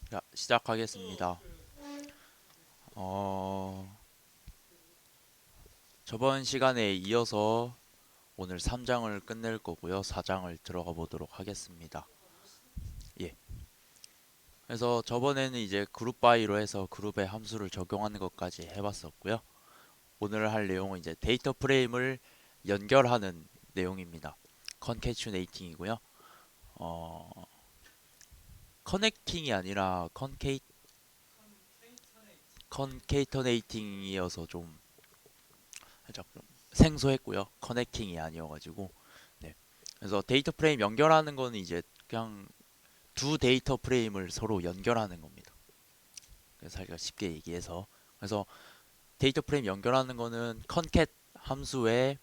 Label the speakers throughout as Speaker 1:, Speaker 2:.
Speaker 1: 자, 시작하겠습니다. 어, 저번 시간에 이어서 오늘 3장을 끝낼 거고요. 4장을 들어가 보도록 하겠습니다. 예. 그래서 저번에는 이제 그룹 바이로 해서 그룹에 함수를 적용하는 것까지 해봤었고요. 오늘 할 내용은 이제 데이터 프레임을 연결하는 내용입니다. 컨캐치네이팅이고요. 어, 커넥팅이 아니라 컨케이터네이팅이어서 좀 살짝 좀 생소했고요. 커넥팅이 아니어가지고. 네. 그래서 데이터 프레임 연결하는 거는 이제 그냥 두 데이터 프레임을 서로 연결하는 겁니다. 그래서 살짝 쉽게 얘기해서. 그래서 데이터 프레임 연결하는 거는 컨캣 함수에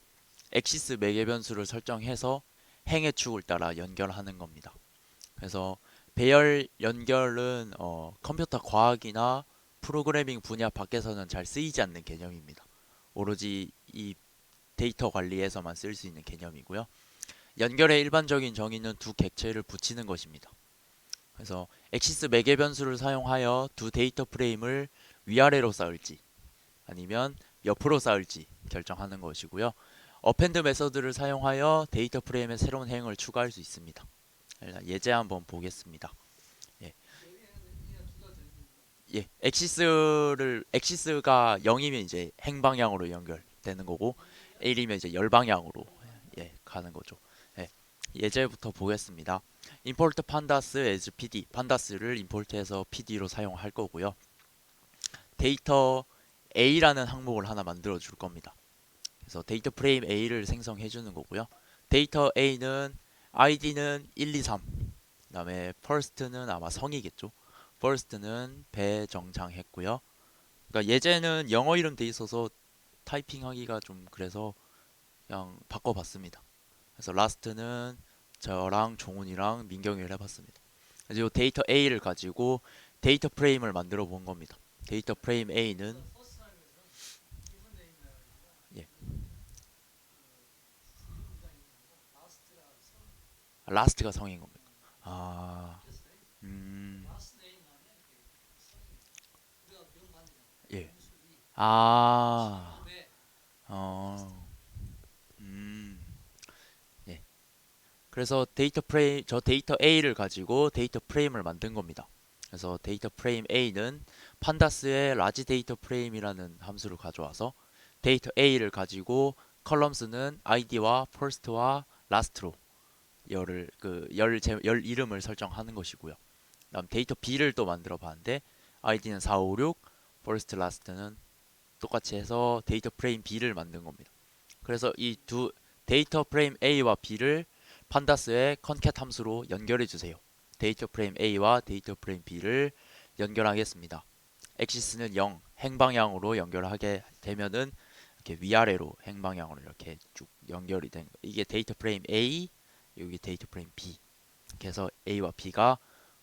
Speaker 1: 엑시스 매개 변수를 설정해서 행의 축을 따라 연결하는 겁니다. 그래서 배열 연결은 컴퓨터 과학이나 프로그래밍 분야 밖에서는 잘 쓰이지 않는 개념입니다. 오로지 이 데이터 관리에서만 쓸 수 있는 개념이고요. 연결의 일반적인 정의는 두 객체를 붙이는 것입니다. 그래서 엑시스 매개 변수를 사용하여 두 데이터 프레임을 위아래로 쌓을지 아니면 옆으로 쌓을지 결정하는 것이고요. 어펜드 메서드를 사용하여 데이터 프레임에 새로운 행을 추가할 수 있습니다. 예제 한번 보겠습니다. 예, 엑시스가 0이면 이제 행 방향으로 연결되는 거고 1이면 이제 열 방향으로 가는 거죠. 예, 예제부터 보겠습니다. import pandas as pd, 판다스를 임포트해서 pd로 사용할 거고요. 데이터 a라는 항목을 하나 만들어 줄 겁니다. 그래서 데이터 프레임 a를 생성해 주는 거고요. 데이터 a는 id는 1, 2, 3. 그다음에 first는 아마 성이겠죠. first는 배정장했고요. 그러니까 예제는 영어 이름 돼 있어서 타이핑하기가 좀 그래서 그냥 바꿔봤습니다. 그래서 last는 저랑 종훈이랑 민경이를 해봤습니다. 그래서 이 데이터 A를 가지고 데이터 프레임을 만들어 본 겁니다. 데이터 프레임 A는 예, last가 성인 겁니다. 아, 음, 예, 아, 어, 음, 예. 그래서 저 데이터 A를 가지고 데이터 프레임을 만든 겁니다. 그래서 데이터 프레임 A는 판다스의 라지 데이터 프레임이라는 함수를 가져와서 데이터 A를 가지고 컬럼스는 id와 first와 last로 열 이름을 설정하는 것이고요. 그다음 데이터 B를 또 만들어 봤는데 id는 4, 5, 6, first, last는 똑같이 해서 데이터 프레임 B를 만든 겁니다. 그래서 이 두 데이터 프레임 A와 B를 판다스의 컨캣 함수로 연결해 주세요. 데이터 프레임 A와 데이터 프레임 B를 연결하겠습니다. 엑시스는 0, 행방향으로 연결하게 되면은 이렇게 위아래로 행방향으로 이렇게 쭉 연결이 된 거. 이게 데이터 프레임 A, 여기 데이터 프레임 B. 이렇게 해서 A와 B가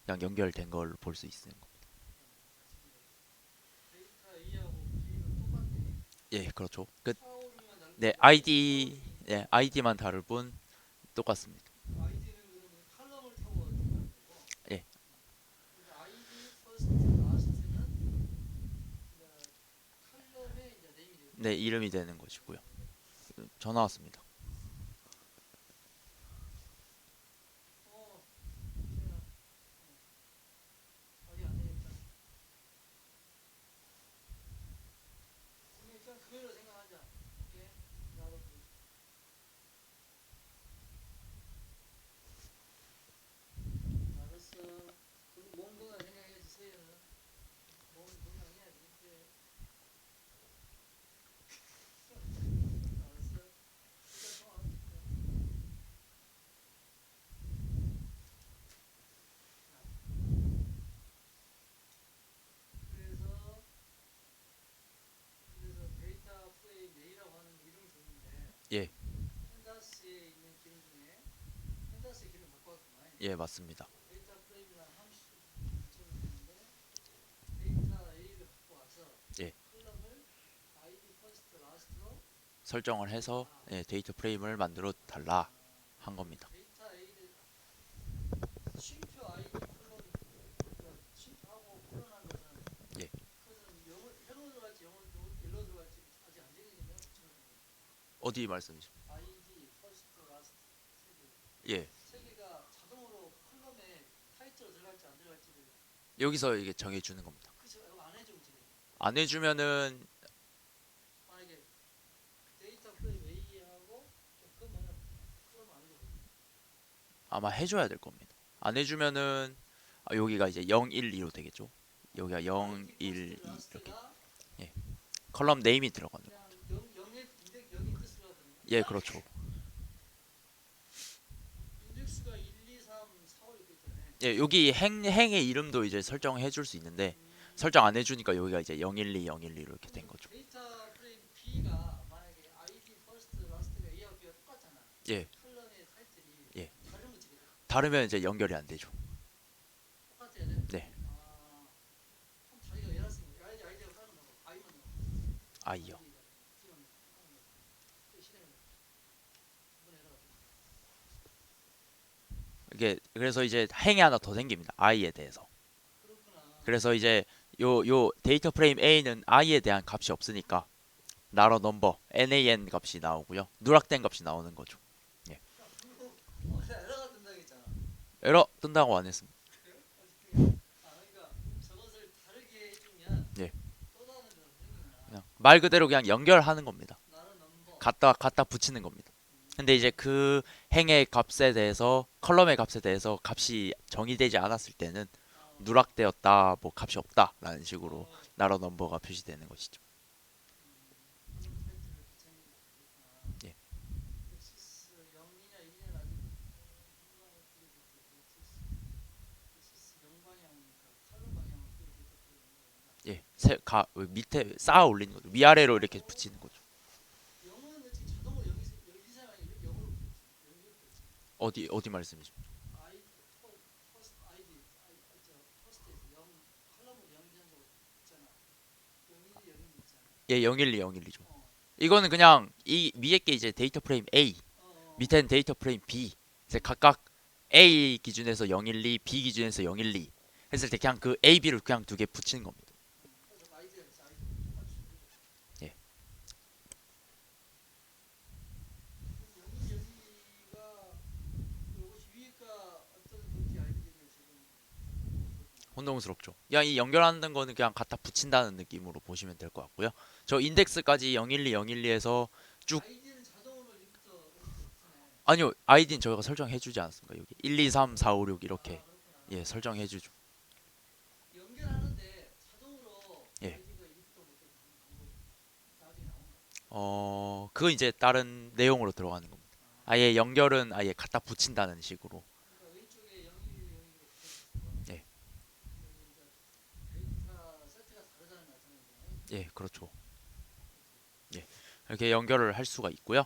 Speaker 1: 그냥 연결된 걸 볼 수 있는 거. 예, 그렇죠. 네, 아이디만 다를 뿐 똑같습니다. 예, 네, 이름이 되는 것이고요. 전화 왔습니다. 예, 예, 맞습니다. 예, 설정을 해서 데이터 프레임을 만들어 달라 한 겁니다. 어디 말씀이죠?
Speaker 2: ID, 퍼스트, 라스트 세 개.
Speaker 1: 예.
Speaker 2: 세 개가 자동으로 컬럼에 타이틀로 들어갈지 안 들어갈지를
Speaker 1: 여기서 이게 정해주는 겁니다.
Speaker 2: 그죠? 이거 안 해주면 어떻게 돼?
Speaker 1: 안 해주면은
Speaker 2: 만약에 데이터 프레임 A하고 그 뭐냐 컬럼 안 해줘.
Speaker 1: 아마 해줘야 될 겁니다. 안 해주면은 여기가 이제 0, 1, 2로 되겠죠. 여기가 0,
Speaker 2: ID,
Speaker 1: 1,
Speaker 2: 퍼스트,
Speaker 1: 2 이렇게.
Speaker 2: 라스트가
Speaker 1: 예. 컬럼 네임이 들어가는 거.
Speaker 2: 그냥 0, 0의 인덱 0 인덱스가 되는 거야.
Speaker 1: 예, 그렇죠.
Speaker 2: 인덱스가 1, 2, 3, 4, 5 이렇게 있잖아요.
Speaker 1: 예, 여기 행의 이름도 이제 설정해 줄 수 있는데 설정 안 해주니까 여기가 이제 012, 012 이렇게 된 거죠.
Speaker 2: 데이터 프레임 B가 만약에 ID, 퍼스트, 라스트가 A하고 B가 똑같잖아.
Speaker 1: 예,
Speaker 2: 컬럼의 타이틀이
Speaker 1: 예.
Speaker 2: 다른 거 찍어야 돼.
Speaker 1: 다르면 이제 연결이 안 되죠.
Speaker 2: 똑같아야 돼.
Speaker 1: 네,
Speaker 2: 아, 그럼 자기가 예를 쓰면 아이디가 다른 거 I만 넣어.
Speaker 1: 아이요.
Speaker 2: B만 넣어. 하는 거. 그 실행을 해. 이번 에러가 좀.
Speaker 1: 이게 그래서 이제 행이 하나 더 생깁니다. i에 대해서.
Speaker 2: 그렇구나.
Speaker 1: 그래서 이제 요 데이터 프레임 A는 i에 대한 값이 없으니까 나로 넘버 NaN 값이 나오고요. 누락된 값이 나오는 거죠. 예.
Speaker 2: 에러가 뜬다고 했잖아.
Speaker 1: 에러 뜬다고 안 했습니다.
Speaker 2: 아, 그러니까 저것을 다르게 해주면
Speaker 1: 예.
Speaker 2: 또 다른 데서 생기구나.
Speaker 1: 그냥 말 그대로 그냥 연결하는 겁니다.
Speaker 2: 나는 넘버.
Speaker 1: 갖다 붙이는 겁니다. 근데 이제 그 행의 값에 대해서 컬럼의 값에 대해서 값이 정의되지 않았을 때는 누락되었다, 뭐 값이 없다라는 식으로 나로 넘버가 표시되는 것이죠.
Speaker 2: 컬럼 타이틀을 붙이는 게 그렇구나.
Speaker 1: 예.
Speaker 2: 엑시스 0이냐 1이냐 아직 엑시스 0 방향이니까 컬럼 방향으로 그 데이터 프레임을
Speaker 1: 예, 밑에 쌓아 올리는 거죠. 위아래로 이렇게 붙이는 거죠.
Speaker 2: 0은 어떻게 자동으로 0이 이상이 0으로 붙였지. 0이 붙였지.
Speaker 1: 어디 말씀이죠?
Speaker 2: 아이 퍼스트 아이디 저 퍼스트에서 0 컬럼으로 0 전적으로 있잖아. 0 1 0이 있잖아.
Speaker 1: 예, 012, 012죠.
Speaker 2: 어.
Speaker 1: 이거는 그냥 이 위에 게 이제 데이터 프레임 A,
Speaker 2: 어.
Speaker 1: 밑에는 데이터 프레임 B. 이제 각각 A 기준에서 012, B 기준에서 012 했을 때 그냥 그 A, B를 그냥 두 개 붙이는 겁니다.
Speaker 2: 그래서 아이디가 있어. 아이디 똑같이 주고.
Speaker 1: 예.
Speaker 2: 0이 여기가 요것이 위에가 어떤 건지 아이디를 지금
Speaker 1: 혼동스럽죠. 그냥 이 연결하는 거는 그냥 갖다 붙인다는 느낌으로 보시면 될 것 같고요. 저 인덱스까지 012, 012에서 쭉
Speaker 2: 아이디는 자동으로 여기부터 붙이네.
Speaker 1: 아니요, 아이디는 저희가 설정해 주지 않았습니까? 여기 1, 2, 3, 4, 5, 6 이렇게
Speaker 2: 아, 그렇구나.
Speaker 1: 예, 설정해 주죠.
Speaker 2: 연결하는데 자동으로
Speaker 1: 예.
Speaker 2: 아이디가 여기부터부터 하는 방법이 나중에 나온다.
Speaker 1: 그거 이제 다른 내용으로 들어가는 겁니다. 아예 연결은 아예 갖다 붙인다는 식으로.
Speaker 2: 그러니까 왼쪽에 011, 012로 붙여있어.
Speaker 1: 예.
Speaker 2: 여기 이제 데이터 세트가 다르다는 말씀인 거예요.
Speaker 1: 예, 그렇죠. 예. 이렇게 연결을 할 수가 있고요.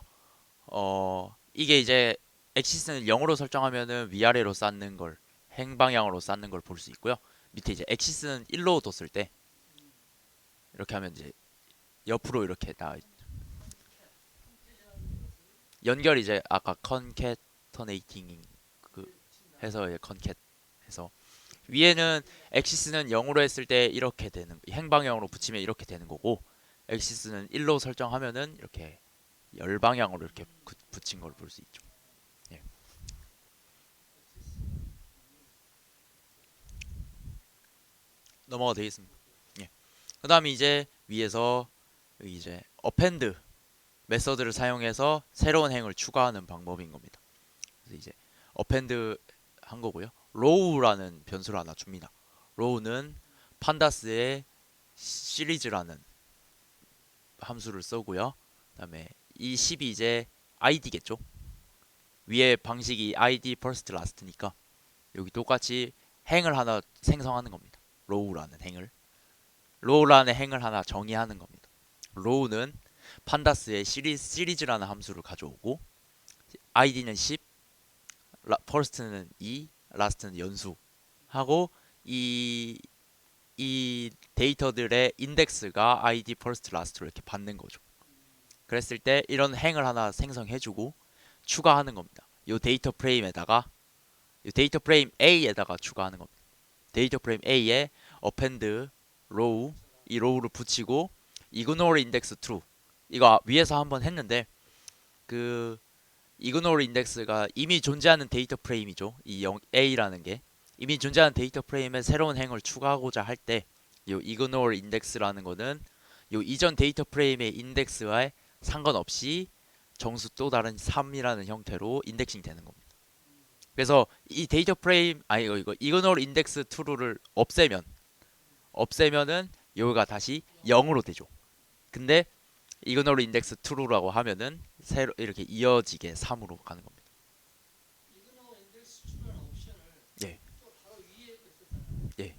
Speaker 1: 이게 이제 엑시스는 0으로 설정하면은 위아래로 쌓는 걸 행방향으로 쌓는 걸 볼 수 있고요. 밑에 이제 엑시스는 1로 뒀을 때 이렇게 하면 이제 옆으로 이렇게 나 연결 이제 아까 컨캐터네이팅 그 해서 이제 컨캣 해서 위에는 엑시스는 0으로 했을 때 이렇게 되는 행방향으로 붙이면 이렇게 되는 거고 엑시스는 1로 설정하면은 이렇게 열방향으로 이렇게 붙인 걸 볼 수 있죠. 예. 넘어가 되겠습니다. 예. 그다음에 이제 위에서 여기 이제 어펜드 메서드를 사용해서 새로운 행을 추가하는 방법인 겁니다. 그래서 이제 어펜드 한 거고요. 로우라는 변수를 하나 줍니다. 로우는 판다스의 시리즈라는 함수를 쓰고요. 그다음에 이 10이 이제 id겠죠. 위에 방식이 id first last니까 여기 똑같이 행을 하나 생성하는 겁니다. 로우라는 행을 로우라는 행을 하나 정의하는 겁니다. 로우는 판다스의 시리즈라는 함수를 가져오고 id는 10, first는 2, last는 연수 하고 이 데이터들의 인덱스가 id first last로 이렇게 받는 거죠. 그랬을 때 이런 행을 하나 생성해주고 추가하는 겁니다. 요 데이터 프레임에다가 요 데이터 프레임 A에다가 추가하는 겁니다. 데이터 프레임 A에 append row 이 row를 붙이고 ignore index true 이거 위에서 한번 했는데 그 이그노르 인덱스가 이미 존재하는 데이터 프레임이죠. 이 A라는 게 이미 존재하는 데이터 프레임에 새로운 행을 추가하고자 할 때 이 이그노르 인덱스라는 거는 이 이전 데이터 프레임의 인덱스와 상관없이 정수 또 다른 3이라는 형태로 인덱싱 되는 겁니다. 그래서 이 데이터 프레임 아니 이거 이그노르 인덱스 트루를 없애면은 여기가 다시 0으로 되죠. 근데 이그노르 인덱스 true라고 하면은 새로 이렇게 이어지게 3으로 가는 겁니다.
Speaker 2: 이그노 인덱스 추가하는 옵션을
Speaker 1: 예,
Speaker 2: 또 바로 위에 거 있었잖아.
Speaker 1: 예.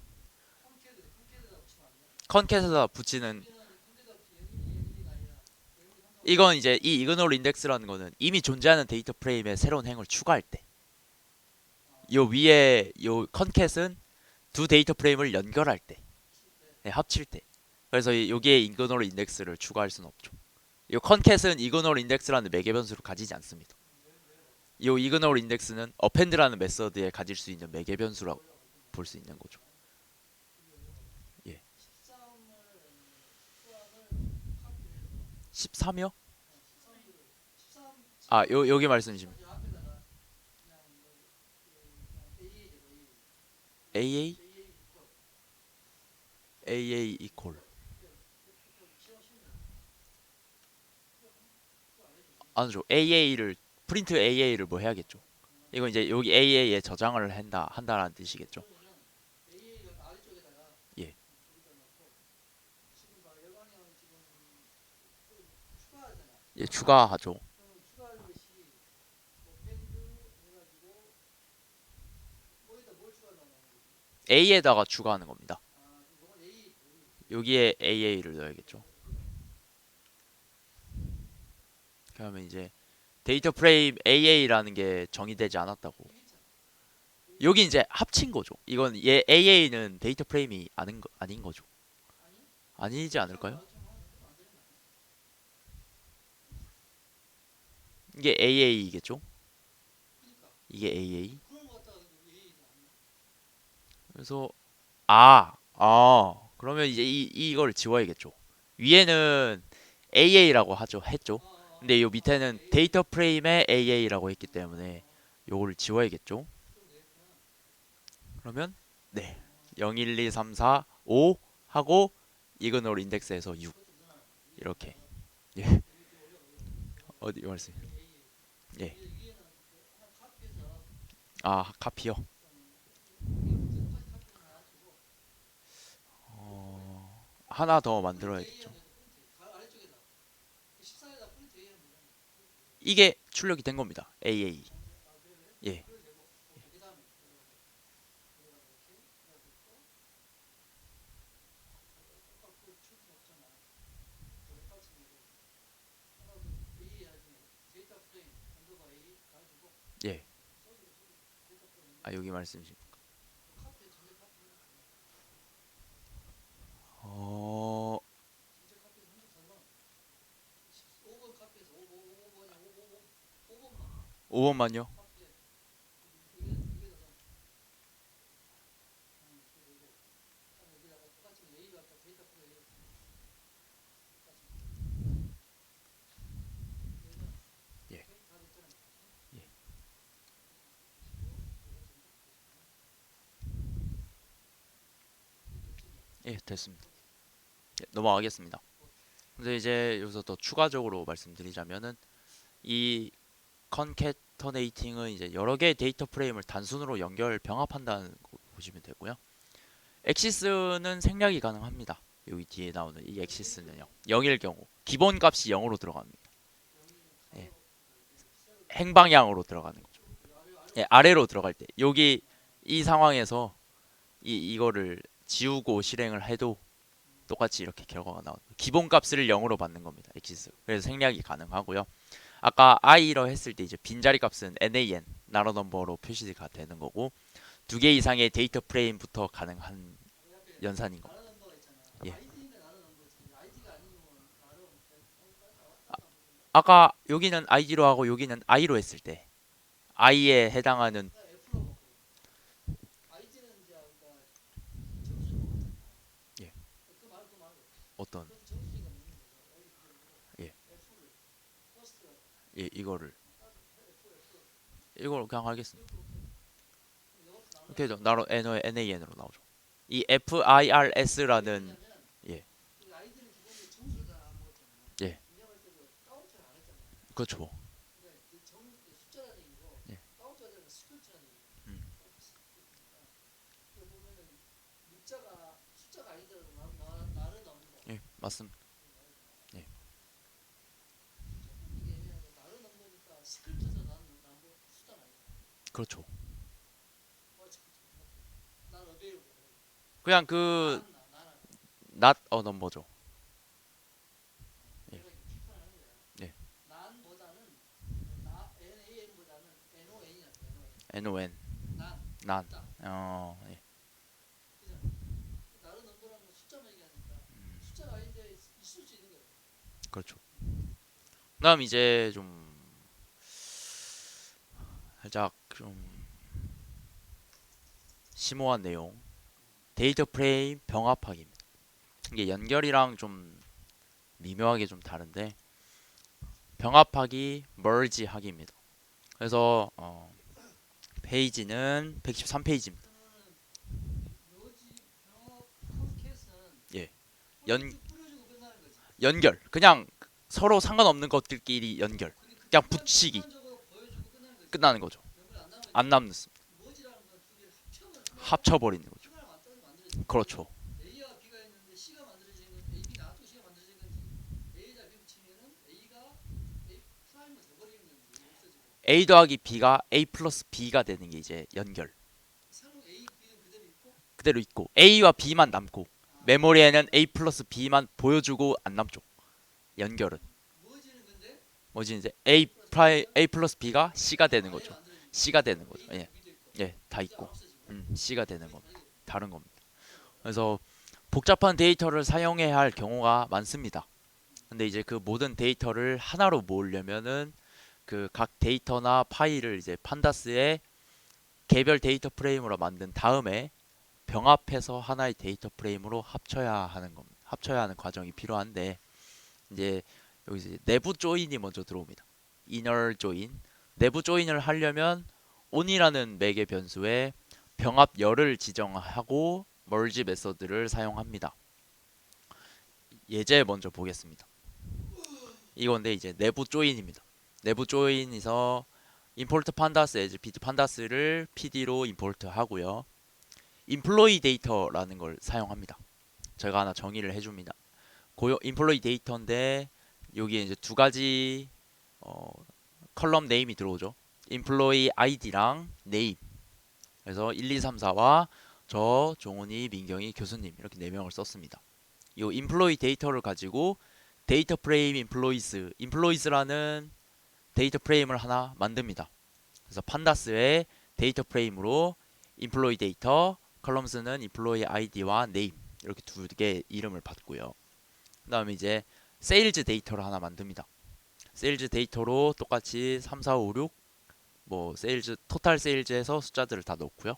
Speaker 2: 컴캐드에다 붙이면 안 돼?
Speaker 1: 컨캣에다 붙이는
Speaker 2: 여기는 컴캐드에다 붙이면 0이 아니라 0이 상관없어.
Speaker 1: 이건 이제 이 이그노르 인덱스라는 거는 이미 존재하는 데이터 프레임에 새로운 행을 추가할 때, 요 위에 요 컨캣은 두 데이터 프레임을 연결할 때, 네, 합칠 때. 그래서 여기에 이그노르 인덱스를 추가할 수는 없죠. 이 컨캣은 이그노르 인덱스라는 매개 변수를 가지지 않습니다. 이 이그노르 인덱스는 어펜드라는 메서드에 가질 수 있는 매개 변수라고 볼 수 있는 거죠. 예. 13이요? 아, 여기 말씀이십니다. AA? AA 이퀄. 아니죠. AA를 프린트 AA를 뭐 해야겠죠. 이건 이제 여기 AA에 저장을 한다라는 뜻이겠죠. 예. 예, 추가하죠. A에다가 추가하는 겁니다. 여기에 AA를 넣어야겠죠. 그러면 이제 데이터 프레임 AA라는 게 정의되지 않았다고. 여기 이제 합친 거죠. 이건 얘 AA는 데이터 프레임이 아닌 거죠. 아니지 않을까요? 이게 AA이겠죠? 이게 AA. 그래서 그러면 이제 이걸 지워야겠죠. 위에는 AA라고 했죠. 근데 요 밑에는 데이터 프레임의 AA라고 했기 때문에 요거를 지워야겠죠. 그러면 네, 0, 1, 2, 3, 4, 5 하고 이그노르 인덱스에서 6 이렇게. 예. 어디 말씀? 예. 아, 카피요. 하나 더 만들어야겠죠. 이게 출력이 된 겁니다. AA. 예. 예. 아, 여기 말씀이십니까? 어, 5번만요. 예. 예. 예, 됐습니다. 예, 넘어가겠습니다. 근데 이제 여기서 더 추가적으로 말씀드리자면은 이 컨캐터네이팅은 이제 여러 개의 데이터 프레임을 단순으로 연결 병합한다는 거 보시면 되고요. 엑시스는 생략이 가능합니다. 여기 뒤에 나오는 이 엑시스는요. 0일 경우 기본 값이 0으로 들어갑니다. 예. 행방향으로 들어가는 거죠. 예, 아래로 들어갈 때 여기 이 상황에서 이거를 지우고 실행을 해도 똑같이 이렇게 결과가 나오는 기본 값을 0으로 받는 겁니다. 엑시스. 그래서 생략이 가능하고요. 아까 i로 했을 때 이제 빈자리 값은 nan 나로 넘버로 표시가 되는 거고 두 개 이상의 데이터 프레임부터 가능한 연산인 겁니다. 예. 아까 여기는 id로 하고 여기는 i로 했을 때 i에 해당하는 예. 어떤 예. 예, 이거를
Speaker 2: F
Speaker 1: 이걸 그냥 하겠습니다.
Speaker 2: 이것도
Speaker 1: 이렇게
Speaker 2: 나오네.
Speaker 1: 해서 나로 NAN으로 나오죠. 이 FIRS라는
Speaker 2: 왜냐면
Speaker 1: 예,
Speaker 2: 그 아이들은 기본적으로 점수를 다 안 먹었잖아.
Speaker 1: 예,
Speaker 2: 입력할 때도 카운트를 안 했잖아.
Speaker 1: 그렇죠.
Speaker 2: 그러니까 그 숫자라는 얘기고
Speaker 1: 예,
Speaker 2: 카운트가 되면 스크립트라는 얘기야.
Speaker 1: 음,
Speaker 2: 그러니까 그 보면은 숫자가 아니더라도 나를 넘고
Speaker 1: 예, 맞습니다. 예,
Speaker 2: 조금 이게 애매하게 나를 넘으니까 스크립트에서 나는 숫자는 아니다.
Speaker 1: 그렇죠.
Speaker 2: 뭐 난 어베이로
Speaker 1: 그냥 그
Speaker 2: 나는
Speaker 1: not a number죠. 예,
Speaker 2: 내가 이렇게 표현하는 거야.
Speaker 1: 예,
Speaker 2: 난보다는 NAN보다는 NON이야.
Speaker 1: NON,
Speaker 2: 난
Speaker 1: 난,
Speaker 2: 없다.
Speaker 1: 예,
Speaker 2: 그잖아. 나를 넘버라는 건 숫자만 얘기하니까 숫자가 아닌데 있을 수 있는 거야.
Speaker 1: 그렇죠. 그다음 이제 좀 살짝 좀 심오한 내용, 데이터 프레임 병합하기입니다. 이게 연결이랑 좀 미묘하게 좀 다른데 병합하기, merge 하기입니다. 그래서 페이지는 113페이지입니다.
Speaker 2: 일단은 묘지 병합 컷 케이스는
Speaker 1: 예, 연
Speaker 2: 뿌려주고 끝나는 거지.
Speaker 1: 연결, 그냥 서로 상관없는 것들끼리 연결, 그냥 붙이기
Speaker 2: 순간적으로 보여주고 끝나는 거지.
Speaker 1: 끝나는 거죠.
Speaker 2: 멤버리 안 남아
Speaker 1: 안
Speaker 2: 있잖아.
Speaker 1: 남습니다.
Speaker 2: 머지라는 건 두 개를 합쳐면
Speaker 1: 합쳐버리는 거죠.
Speaker 2: 하나를 만들어지는 거야.
Speaker 1: 그렇죠.
Speaker 2: A와 B가 있는데 C가 만들어지는 건 A, B 나왔고 C가 만들어지는 건지 A에다 B 붙이면은 A가 A 프라임이 돼버리는 건지 없어지고
Speaker 1: A 더하기 B가 A 플러스 B가 되는 게 이제 연결.
Speaker 2: 새로운 A, B는 그대로 있고
Speaker 1: 그대로 있고 A와 B만 남고
Speaker 2: 아,
Speaker 1: 메모리에는 A 플러스 B만 보여주고 안 남죠. 연결은
Speaker 2: 머지는 근데
Speaker 1: 뭐지 이제
Speaker 2: A 플러스 B가
Speaker 1: A 플러스 B가 C가 되는
Speaker 2: 아예
Speaker 1: 거죠.
Speaker 2: 만들어지는 거야.
Speaker 1: C가 되는 거죠.
Speaker 2: A도
Speaker 1: 예,
Speaker 2: 있고 B도 있고
Speaker 1: 예, 다
Speaker 2: 이제 안
Speaker 1: 있고
Speaker 2: 없어지고
Speaker 1: C가 되는
Speaker 2: 거의
Speaker 1: 겁니다.
Speaker 2: 다르게
Speaker 1: 다른 겁니다. 그래서 복잡한 데이터를 사용해야 할 경우가 많습니다. 근데 이제 그 모든 데이터를 하나로 모으려면은 그 각 데이터나 파일을 이제 판다스에 개별 데이터 프레임으로 만든 다음에 병합해서 하나의 데이터 프레임으로 합쳐야 하는 겁니다. 합쳐야 하는 과정이 필요한데 이제 여기서 이제 내부 조인이 먼저 들어옵니다. inner join. 내부 조인을 하려면 on이라는 매개 변수에 병합열을 지정하고 merge 메서드를 사용합니다. 예제 먼저 보겠습니다. 이건데 이제 내부 조인입니다. 내부 조인에서 import pandas as bit pandas를 pd로 import 하고요. employee data라는 걸 사용합니다. 제가 하나 정의를 해줍니다. 고용 employee data인데 여기에 이제 두 가지 어, 컬럼 네임이 들어오죠. employee id랑 name. 그래서 1, 2, 3, 4와 저 종훈이, 민경이, 교수님 이렇게 네 명을 썼습니다. 이 employee 데이터를 가지고 데이터 프레임 employees라는 데이터 프레임을 하나 만듭니다. 그래서 판다스의 데이터 프레임으로 employee 데이터, 컬럼스는 employee id와 name 이렇게 두 개 이름을 받고요. 그다음에 이제 세일즈 데이터를 하나 만듭니다. 세일즈 데이터로 똑같이 3, 4, 5, 6 뭐 세일즈 토탈 세일즈에서 숫자들을 다 넣고요.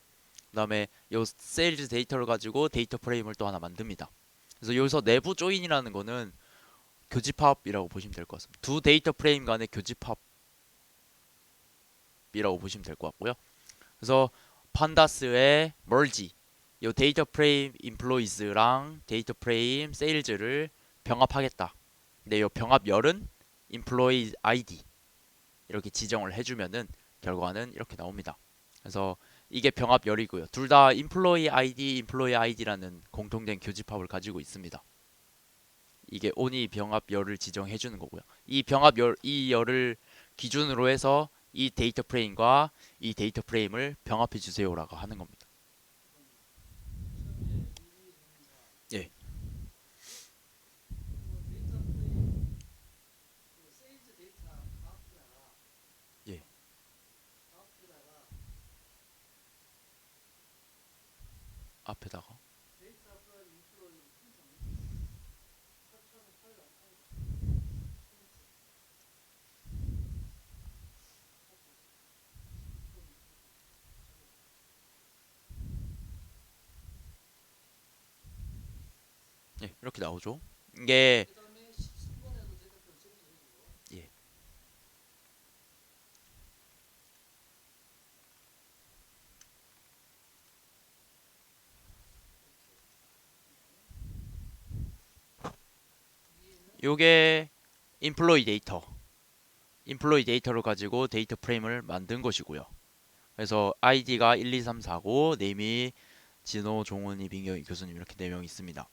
Speaker 1: 그다음에 요 세일즈 데이터를 가지고 데이터 프레임을 또 하나 만듭니다. 그래서 여기서 내부 조인이라는 거는 교집합이라고 보시면 될 것 같습니다. 두 데이터 프레임 간의 교집합이라고 보시면 될 것 같고요. 그래서 판다스의 merge 요 데이터 프레임 employees랑 데이터 프레임 sales를 병합하겠다. 근데 요 병합열은 employee ID 이렇게 지정을 해주면은 결과는 이렇게 나옵니다. 그래서 이게 병합열이고요. 둘 다 employee ID, employee ID라는 공통된 교집합을 가지고 있습니다. 이게 on이 병합열을 지정해 주는 거고요. 이 병합열 이 열을 기준으로 해서 이 데이터 프레임과 이 데이터 프레임을 병합해 주세요라고 하는 겁니다.
Speaker 2: 처음에 1, 2, 3, 4
Speaker 1: 예.
Speaker 2: 그리고 데이터 프레임 그 세일즈 데이터 앞에다가
Speaker 1: 예.
Speaker 2: 앞에다가
Speaker 1: 앞에다가
Speaker 2: 데이터 프라임 인플로이 프린트 안 했잖아. 처음에 파일을 안 파고 프린트 하고
Speaker 1: 예, 이렇게 나오죠. 이게
Speaker 2: 그 다음에 13번에도 데이터 프레임 세일즈 해주고
Speaker 1: 예. 요게 인플로이 데이터를 가지고 데이터 프레임을 만든 것이고요. 그래서 아이디가 1, 2, 3, 4고 네임이 진호, 종훈이, 민경이, 교수님 이렇게 4명 있습니다.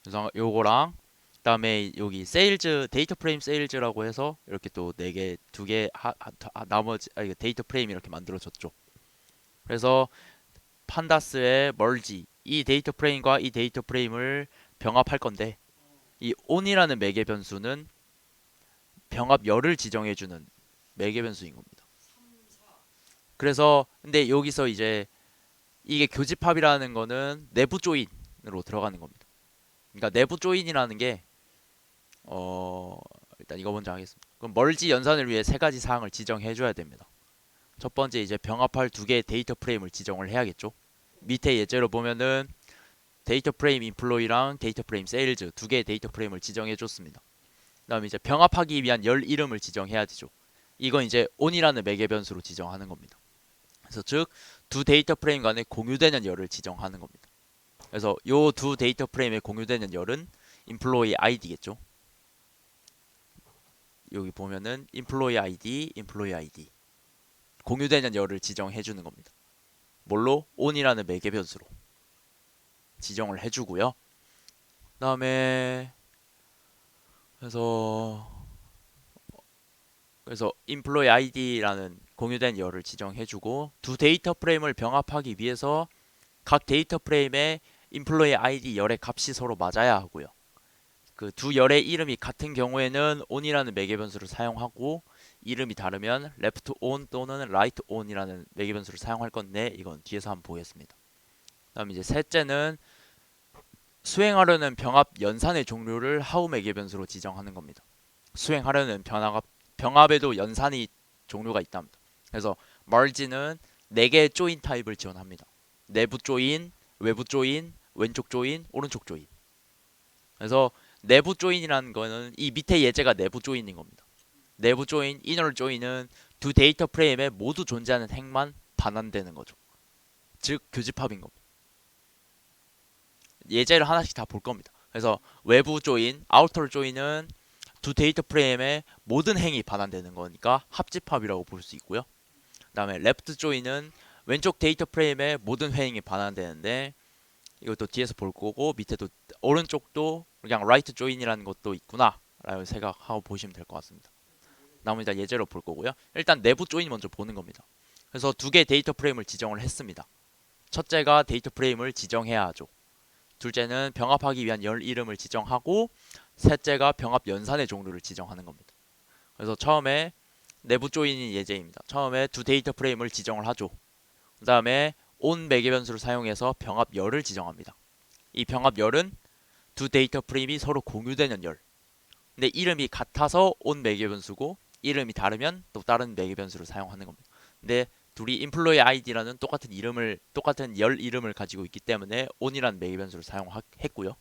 Speaker 1: 그래서 요거랑 그다음에 여기 세일즈 데이터 프레임 세일즈라고 해서 이렇게 또 4개, 2개 나머지 이거 데이터 프레임 이렇게 만들어졌죠. 그래서 판다스의 멀지 이 데이터 프레임과 이 데이터 프레임을 병합할 건데 이 on이라는 매개 변수는 병합 열을 지정해주는 매개 변수인 겁니다.
Speaker 2: 3, 4.
Speaker 1: 그래서 근데 여기서 이제 이게 교집합이라는 거는 내부 조인으로 들어가는 겁니다. 그러니까 내부 조인이라는 게 일단 이거 먼저 하겠습니다. 그럼 멀지 연산을 위해 3가지 사항을 지정해 줘야 됩니다. 첫 번째 이제 병합할 2개의 데이터 프레임을 지정을 해야겠죠. 밑에 예제로 보면은 데이터 프레임 인플로이랑 데이터 프레임 세일즈 2개의 데이터 프레임을 지정해 줬습니다. 그다음에 이제 병합하기 위한 열 이름을 지정해야 되죠. 이건 이제 on이라는 매개 변수로 지정하는 겁니다. 그래서 즉 두 데이터 프레임 간에 공유되는 열을 지정하는 겁니다. 그래서 요 두 데이터 프레임에 공유되는 열은 employee id겠죠. 여기 보면은 employee id 공유되는 열을 지정해 주는 겁니다. 뭘로? on이라는 매개 변수로 지정을 해주고요. 그다음에 그래서 employee id라는 공유된 열을 지정해주고 두 데이터 프레임을 병합하기 위해서 각 데이터 프레임의 employee id 열의 값이 서로 맞아야 하고요. 그 두 열의 이름이 같은 경우에는 on이라는 매개 변수를 사용하고 이름이 다르면 left on 또는 right on이라는 매개 변수를 사용할 건데 이건 뒤에서 한번 보겠습니다. 그다음 이제 셋째는 수행하려는 병합 연산의 종류를 how 매개 변수로 지정하는 겁니다. 수행하려는 병합에도 연산이 종류가 있답니다. 그래서 merge는 4개의 조인 타입을 지원합니다. 내부 조인, 외부 조인, 왼쪽 조인, 오른쪽 조인. 그래서 내부 조인이라는 거는 이 밑에 예제가 내부 조인인 겁니다. 내부 조인, inner 조인은 두 데이터 프레임에 모두 존재하는 행만 반환되는 거죠. 즉 교집합인 겁니다. 예제를 하나씩 다 볼 겁니다. 그래서 외부 조인, outer 조인은 두 데이터 프레임의 모든 행이 반환되는 거니까 합집합이라고 볼 수 있고요. 그 다음에 레프트 조인은 왼쪽 데이터 프레임의 모든 행이 반환되는데 이것도 뒤에서 볼 거고 밑에도 오른쪽도 그냥 라이트 조인이라는 것도 있구나 라고 생각하고 보시면 될 것 같습니다. 나머지 다 예제로 볼 거고요. 일단 내부 조인 먼저 보는 겁니다. 그래서 2개 데이터 프레임을 지정을 했습니다. 첫째가 데이터 프레임을 지정해야 하죠. 둘째는 병합하기 위한 열 이름을 지정하고 셋째가 병합 연산의 종류를 지정하는 겁니다. 그래서 처음에 내부 조인이 예제입니다. 처음에 두 데이터 프레임을 지정을 하죠. 그 다음에 on 매개 변수를 사용해서 병합 열을 지정합니다. 이 병합 열은 두 데이터 프레임이 서로 공유되는 열. 근데 이름이 같아서 on 매개 변수고 이름이 다르면 또 다른 매개 변수를 사용하는 겁니다. 근데 둘이 employee id라는 똑같은 열 이름을 가지고 있기 때문에 on이라는 매개 변수를 사용했고요.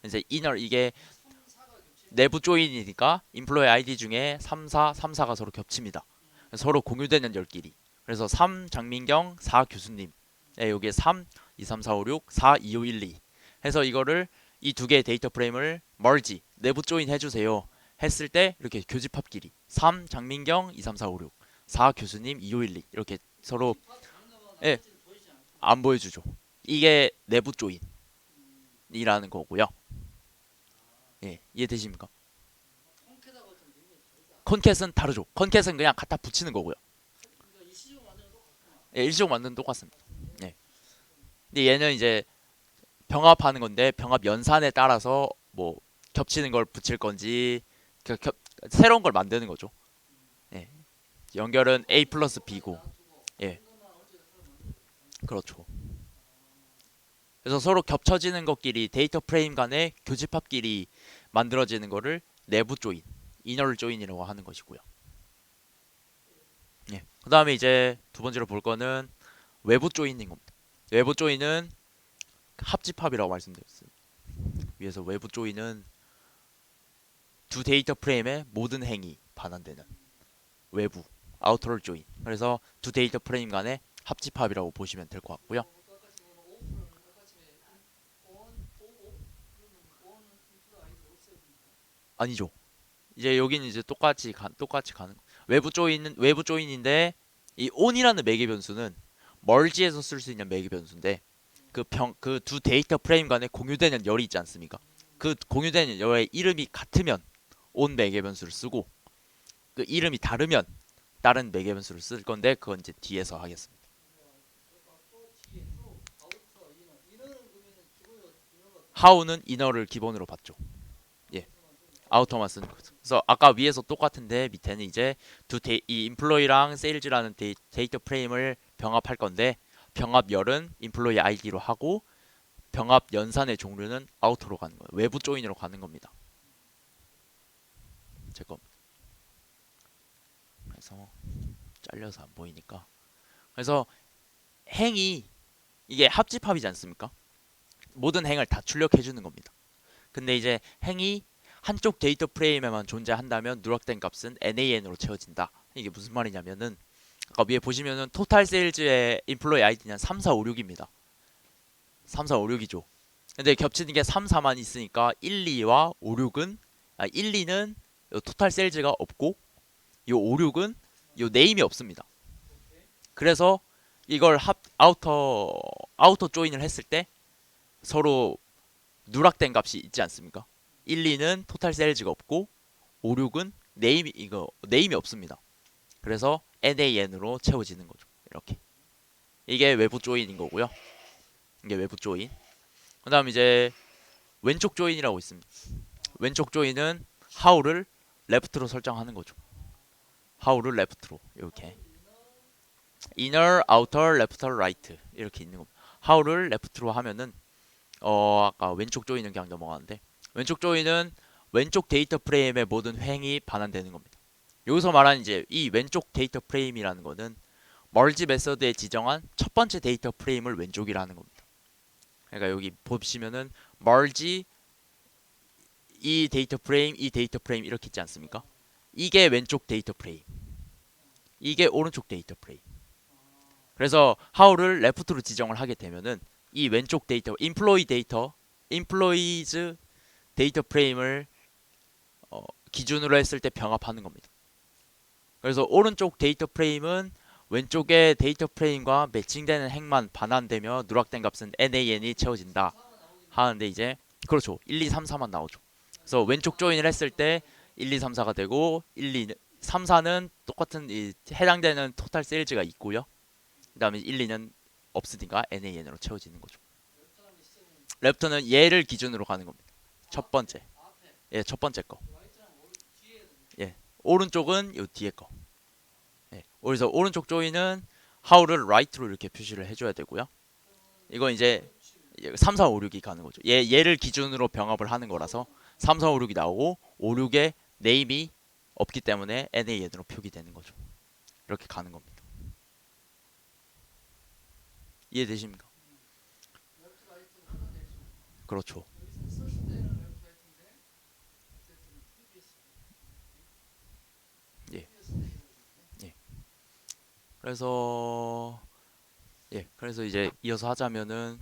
Speaker 1: 이제 inner 이게
Speaker 2: 3, 4가 겹치는.
Speaker 1: 내부 조인이니까 employee id 중에 3, 4가 서로 겹칩니다. 서로 공유되는 열끼리. 그래서 3 장민경, 4 교수님. 네, 여기에 3, 2, 3, 4, 5, 6, 4, 2, 5, 1, 2. 해서 이거를 이 두 개의 데이터 프레임을 merge, 내부 조인 해주세요. 했을 때 이렇게 교집합끼리 3 장민경, 2, 3, 4, 5, 6, 4 교수님, 2, 5, 1, 2 이렇게 서로
Speaker 2: 집합 가능하면
Speaker 1: 예,
Speaker 2: 나머지는 보이지 않고.
Speaker 1: 안 보여주죠. 이게 내부 조인이라는 거고요. 예, 이해되십니까?
Speaker 2: 콘캣하고 좀 의미가 다르다.
Speaker 1: 컨캣은 다르죠. 컨캣은 그냥 갖다 붙이는 거고요.
Speaker 2: 그러니까 일시적으로 만드는 거 같구나.
Speaker 1: 예, 일시적 만드는 똑같습니다. 예. 근데 얘는 이제 병합하는 건데 병합 연산에 따라서 뭐 겹치는 걸 붙일 건지 새로운 걸 만드는 거죠. 예. 연결은 A 플러스 B고. 예.
Speaker 2: 것만 어디다 따로 만들어.
Speaker 1: 그렇죠. 그래서 서로 겹쳐지는 것끼리 데이터 프레임 간의 교집합끼리 만들어지는 거를 내부 조인, 이너 조인이라고 하는 것이고요. 예. 그다음에 이제 두 번째로 볼 거는 외부 조인인 겁니다. 외부 조인은 합집합이라고 말씀드렸습니다. 위에서 외부 조인은 두 데이터 프레임의 모든 행이 반환되는 외부 아우터 조인. 그래서 두 데이터 프레임 간의 합집합이라고 보시면 될 것 같고요.
Speaker 2: 아까 지금 오프는 아까 전에 on, o, 그러면 on은 인플로 아이디 없애야 됩니까?
Speaker 1: 아니죠. 이제 여기는 이제 똑같이 가는 외부 조인인데 이 on이라는 매개 변수는 멀지에서 쓸 수 있는 매개 변수인데 그 두 데이터 프레임 간에 공유되는 열이 있지 않습니까? 그 공유되는 열의 이름이 같으면 on 매개 변수를 쓰고 그 이름이 다르면 다른 매개 변수를 쓸 건데 그건 이제 뒤에서 하겠습니다.
Speaker 2: 받고 뒤에 수 아우터 이너 이너는 그러면은 기본으로 이너가
Speaker 1: how는 inner를 기본으로 받죠. 예.
Speaker 2: 아우터만 쓰는 거야.
Speaker 1: 아우터만 쓰는 거죠. 그래서 아까 위에서 똑같은데 밑에는 이제 이 인플로이랑 세일즈라는 데이터 프레임을 병합할 건데 병합열은 인플로이 아이디로 하고 병합 연산의 종류는 아우터로 가는 거예요. 외부 조인으로 가는 겁니다. 제 거. 그래서 잘려서 안 보이니까. 그래서 행이 이게 합집합이지 않습니까? 모든 행을 다 출력해 주는 겁니다. 근데 이제 행이 한쪽 데이터 프레임에만 존재한다면 누락된 값은 NAN으로 채워진다. 이게 무슨 말이냐면은 아까 위에 보시면은 토탈 세일즈의 인플로이 아이디는 3, 4, 5, 6입니다. 3, 4, 5, 6이죠. 근데 겹치는 게 3, 4만 있으니까 1, 2와 5, 6은 1, 2는 토탈 세일즈가 없고 요 5, 6은 요 네임이 없습니다.
Speaker 2: 오케이.
Speaker 1: 그래서 이걸 아우터 조인을 했을 때 서로 누락된 값이 있지 않습니까? 1, 2는 토탈 세일즈가 없고 5, 6은 네임이 없습니다. 그래서 NAN으로 채워지는 거죠. 이렇게. 이게 외부 조인인 거고요. 이게 외부 조인. 그다음 이제 왼쪽 조인이라고 있습니다. 왼쪽 조인은 how를 left로 설정하는 거죠. how를 left로 이렇게. inner, outer, left, right 이렇게 있는 겁니다. how를 left로 하면은 아까 왼쪽 조인은 그냥 넘어가는데 왼쪽 조인은 왼쪽 데이터 프레임의 모든 횡이 반환되는 겁니다. 여기서 말하는 이제 이 왼쪽 데이터 프레임이라는 거는 멀지 메서드에 지정한 첫 번째 데이터 프레임을 왼쪽이라는 겁니다. 그러니까 여기 보시면은 멀지 이 데이터 프레임 이렇게 있지 않습니까? 이게 왼쪽 데이터 프레임. 이게 오른쪽 데이터 프레임. 그래서 how를 left로 지정을 하게 되면은 이 왼쪽 데이터 인플로이즈 데이터 프레임을 기준으로 했을 때 병합하는 겁니다. 그래서 오른쪽 데이터 프레임은 왼쪽의 데이터 프레임과 매칭되는 행만 반환되며 누락된 값은 NAN이 채워진다 하는데 이제 그렇죠. 1, 2, 3, 4만 나오죠. 그래서 왼쪽 조인을 했을 때 1, 2, 3, 4가 되고 1, 2, 3, 4는 똑같은 해당되는 토탈 세일즈가 있고요. 그 다음에 1, 2는 없으니까 NAN으로 채워지는 거죠.
Speaker 2: 랩터라는 게 시점은
Speaker 1: 랩터는 얘를 기준으로 가는 겁니다. 첫 번째.
Speaker 2: 앞에
Speaker 1: 예, 첫 번째 거.
Speaker 2: 라이트랑 뒤에
Speaker 1: 예. 오른쪽은 요 뒤에 거. 예. 그래서 오른쪽 조이는 how를 right로 이렇게 표시를 해줘야 되고요. 이건 이제 3, 4, 5, 6이 가는 거죠. 얘를 기준으로 병합을 하는 거라서 3, 4, 5, 6이 나오고 5, 6에 네임이 없기 때문에 NAN으로 표기되는 거죠. 이렇게 가는 겁니다. 이해되십니까?
Speaker 2: 랩트 라이트가 하나 되죠.
Speaker 1: 그렇죠.
Speaker 2: 여기서 썼을 때는 랩트 라이트인데 어쨌든 previous
Speaker 1: 예.
Speaker 2: layer
Speaker 1: 예. 그래서 그래서 이제 이어서 하자면은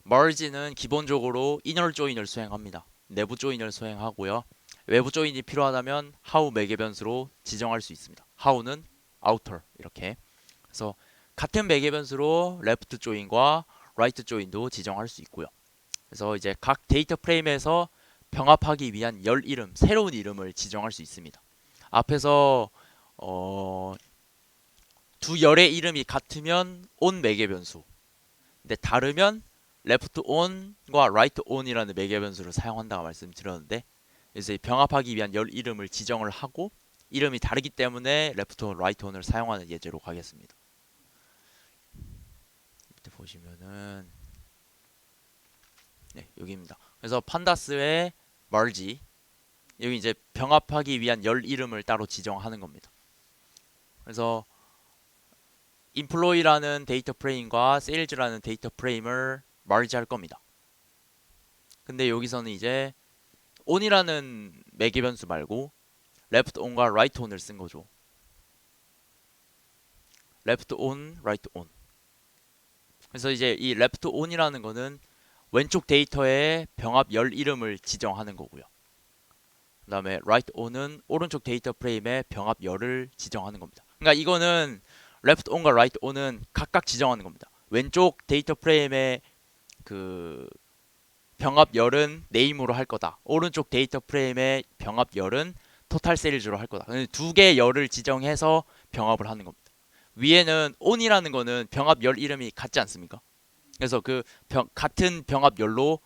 Speaker 1: merge는 기본적으로 inner join을 수행합니다. 내부 조인을 수행하고요. 외부 조인이 필요하다면 how 매개 변수로 지정할 수 있습니다. how는 outer 이렇게. 그래서 같은 매개 변수로 left 조인과 right 조인도 지정할 수 있고요. 그래서 이제 각 데이터 프레임에서 병합하기 위한 열 이름, 새로운 이름을 지정할 수 있습니다. 앞에서 두 열의 이름이 같으면 on 매개 변수. 근데 다르면 left on과 right on이라는 매개 변수를 사용한다고 말씀드렸는데 그래서 병합하기 위한 열 이름을 지정을 하고 이름이 다르기 때문에 left on, right on을 사용하는 예제로 가겠습니다. 밑에 보시면은 여기입니다. 그래서 판다스의 merge 여기 이제 병합하기 위한 열 이름을 따로 지정하는 겁니다. 그래서 employee라는 데이터 프레임과 sales라는 데이터 프레임을 merge 할 겁니다. 근데 여기서는 이제 on이라는 매개 변수 말고 left on과 right on을 쓴 거죠. left on, right on. 그래서 이제 이 left on이라는 거는 왼쪽 데이터의 병합 열 이름을 지정하는 거고요. 그다음에 write on은 오른쪽 데이터 프레임의 병합 열을 지정하는 겁니다. 그러니까 이거는 left on과 right on은 각각 지정하는 겁니다. 왼쪽 데이터 프레임의 그 병합 열은 네임으로 할 거다. 오른쪽 데이터 프레임의 병합 열은 토탈 세일즈로 할 거다. 두 개의 열을 지정해서 병합을 하는 겁니다. 위에는 on이라는 거는 병합 열 이름이 같지 않습니까? 그래서 같은 병합 열로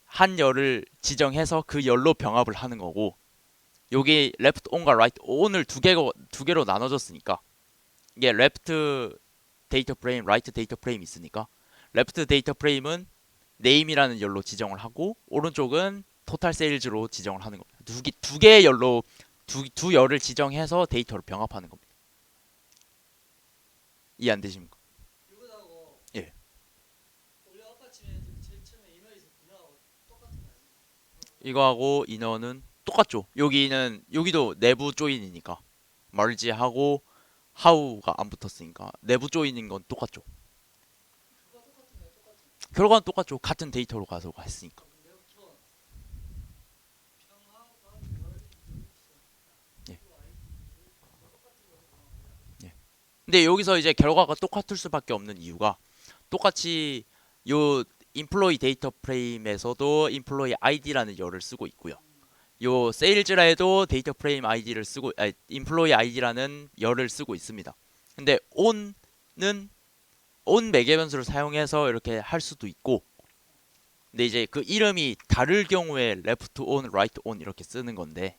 Speaker 1: 한 열을 지정해서 그 열로 병합을 하는 거고, 여기 left on과 right on을 두 개로 나눠졌으니까, 이게 left 데이터 프레임, right 데이터 프레임이 있으니까 left 데이터 프레임은 name이라는 열로 지정을 하고, 오른쪽은 total sales로 지정을 하는 겁니다. 두 개의 열로 두 열을 지정해서 데이터를 병합하는 겁니다. 이해 안 되십니까?
Speaker 2: 이거하고
Speaker 1: 예.
Speaker 2: 우리 아까 제일 처음에 인어에서 인어하고 똑같은 거 아니에요?
Speaker 1: 이거하고 인어는 똑같죠. 여기도 내부 조인이니까 merge하고 how가 안 붙었으니까 내부 조인인 건 똑같죠.
Speaker 2: 그거 똑같은 거예요, 똑같은.
Speaker 1: 결과는 똑같죠. 같은 데이터로 가서 했으니까.
Speaker 2: 내부터 평화가 열
Speaker 1: 예.
Speaker 2: 이거 아이디 똑같은 거구나.
Speaker 1: 예. 근데 여기서 이제 결과가 똑같을 수밖에 없는 이유가, 똑같이 요 employee 데이터 프레임에서도 employee ID라는 열을 쓰고 있고요. 요 세일즈라에도 데이터 프레임 아이디를 쓰고, employee ID라는 열을 쓰고 있습니다. 근데 on는 on 매개 변수를 사용해서 이렇게 할 수도 있고, 근데 이제 그 이름이 다를 경우에 left on, right on 이렇게 쓰는 건데,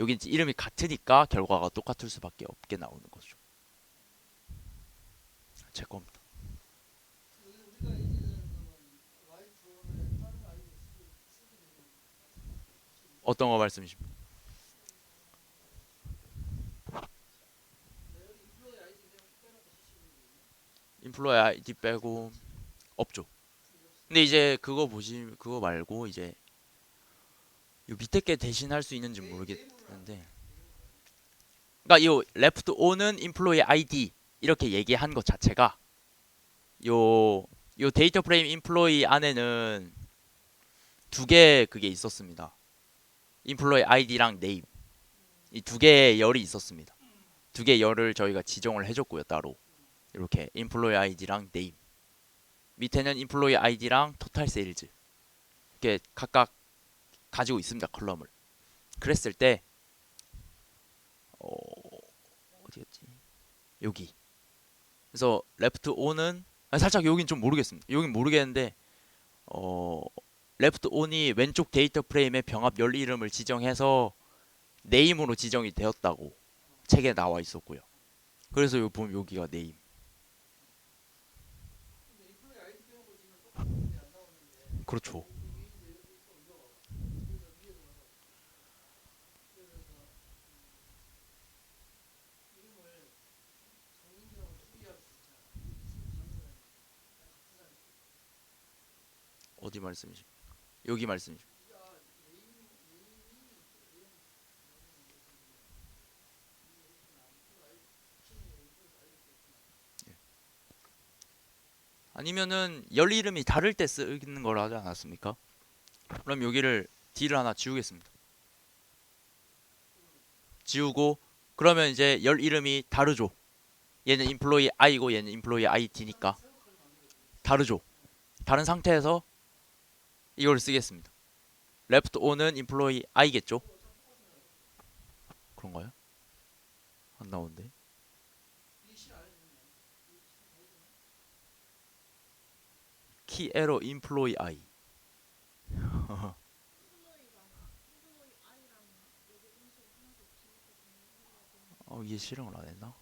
Speaker 1: 여기 이제 이름이 같으니까 결과가 똑같을 수밖에 없게 나오는 거죠. 제 겁니다.
Speaker 2: 여기 우리가 이제는 그러면 라이트온에 다른 아이디 쓰게 되면
Speaker 1: 어떤 거 말씀이십니까?
Speaker 2: 내가 인플로이 아이디 그냥 빼놓고 쓰시는 거예요?
Speaker 1: employee ID 빼고 없죠. 근데 이제 그거 말고 이제 요 밑에 게 대신할 수 있는지 모르겠는데, 그러니까 이 left on은 employee ID 이렇게 얘기한 것 자체가, 요 데이터 프레임 employee 안에는 두 개 그게 있었습니다. employee ID랑 name, 이 두 개의 열이 있었습니다. 두 개의 열을 저희가 지정을 해줬고요, 따로. 이렇게 employee ID랑 name, 밑에는 employee ID랑 total sales, 이렇게 각각 가지고 있습니다, 컬럼을. 그랬을 때 어, 어디였지? 여기. 그래서 left on은 살짝 여긴 좀 모르겠습니다. 여긴 모르겠는데, 어 left on이 왼쪽 데이터 프레임의 병합 열 이름을 지정해서 name으로 지정이 되었다고 책에 나와 있었고요. 그래서 여기 보면 여기가 name.
Speaker 2: 근데 인플로이 아이디 빼놓고 지금 똑같은 게 안 나오는데
Speaker 1: 그렇죠.
Speaker 2: 여기 이제 여기 또 올려봐. 그래서 위에서 그래서 이름을 성민이라고 추리할 수 있잖아. 가능한 같은 사람이.
Speaker 1: 어디 말씀이십니까? 여기 말씀이십니까?
Speaker 2: 야 네임이 이름 있구나. 인플로이 아이디 붙이는 게 인플로이 아이디 있구나.
Speaker 1: 아니면은 열 이름이 다를 때 쓰는 걸 하지 않았습니까? 그럼 여기를 D를 하나 지우겠습니다. 지우고, 그러면 이제 열 이름이 다르죠. 얘는 employee I고 얘는 employee ID니까 다르죠. 다른 상태에서 이걸 쓰겠습니다. left on은 employee I겠죠? 그런가요? 안 나오는데. key error employee I. 이게 실행을 안 했나?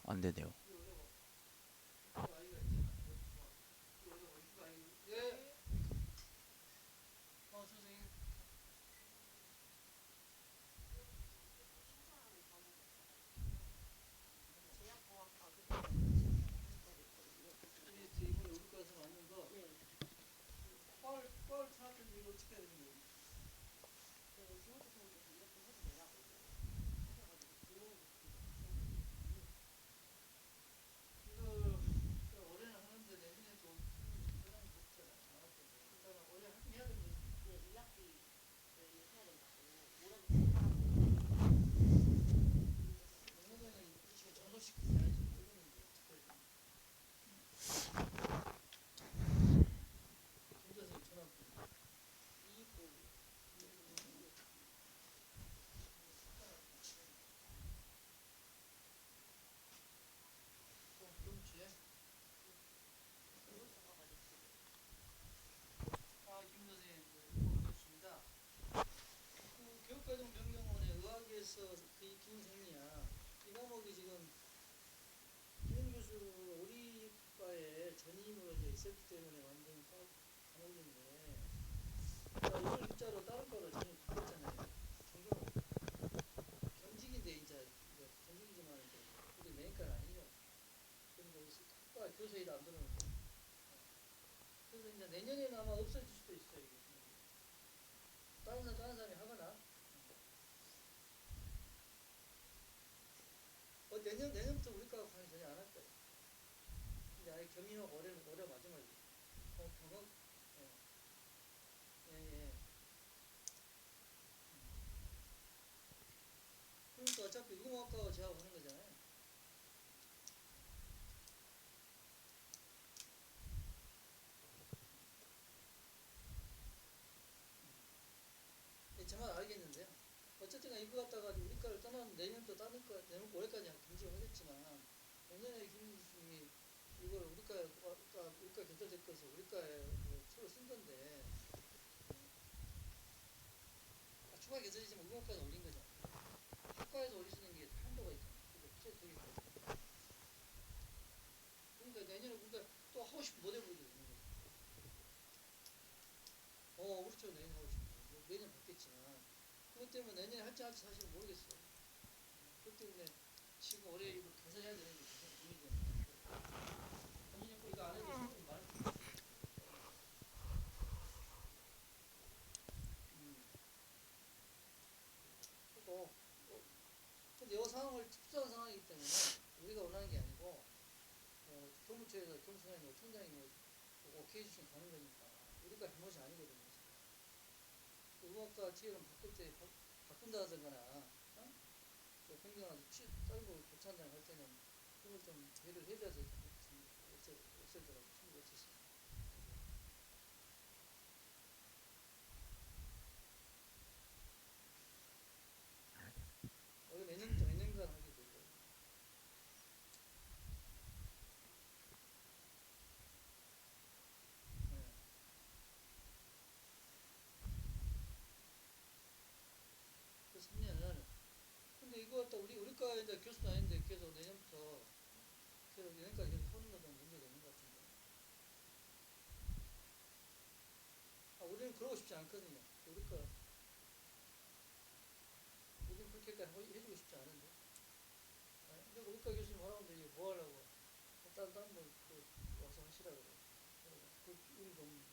Speaker 1: 안 되네요.
Speaker 2: 예. 선생님. 이번 여기 가서 맞는 거. 뻘 찾았는데 이거 어떻게 해야 되는 거예요? 전임으로 이제 있었기 때문에 완전히 까먹는데 자, 이걸 입자로 다른 거로 전임 바꿨잖아요. 경경 경직인데 이제 경직이지만 이제 우리 메인과는 아니죠. 그러니까 학과 교수회의도 안 들어오고 그래서 이제 내년에는 아마 없어질 수도 있어요. 이게. 다른 사람이 하거나 내년부터 우리과 강의 전혀 안 할 거예요. 이제 아예 겸임하고 올해 마지막이에요. 경험 예. 예. 그러니까 어차피 의공학과하고 제하고 하는 거잖아요. 제 말 알겠는데요. 어쨌든 이거 갖다가 우리과를 떠나면 내년부터 다른 과 내년 올해까지 경직을 하겠지만 내년에 김 교수님이 이걸 우리과 개설될 것을 우리과에 추로 쓴 건데 추가 개설이지만 의공학과에 올린 거죠. 학과에서 올리시는 게 한도가 있잖아요. 그게 되게 그러니까 내년에 우리가 또 하고 싶은 못 해보게 되는 거죠. 그렇죠. 내년 하고 싶은 거. 내년 받겠지만 그것 때문에 내년에 할지 사실은 모르겠어요. 그것 때문에 지금 올해 이거 개설해야 되는데 계속 고민이 되는 거예요. 현진이 이거 안 해도 수업이 많을 텐데. 그리고 근데 이 상황을 특수한 상황이기 때문에 우리가 원하는 게 아니고 교무처에서 교무총장님, 총장님이 오케이 해주시면 가는 거니까 우리가 잘못이 아니거든요. 의학과 지혜는 바꿀 때 바꾼다든가 뭐 변경하서 다른 거 교차한다고 할 때는 그걸 좀 배려를 해줘야 될 것 같습니다. 없애더라도 충분히 없앨 수 있습니다. 원래 내년간 하게 될 거예요. 네. 그래서 3년을 근데 이거 갖다 우리과 이제 교수는 아닌데 계속 내년부터 계속 내년까지 계속 하는 것도 문제가 있는 것 같은데. 우리는 그러고 싶지 않거든요. 우리는 그렇게까지 해주고 싶지 않은데. 근데 우리과 교수님 하라고 하는데 뭐 하려고? 다른 뭐 와서 하시라 그래. 그 의미가 없는데.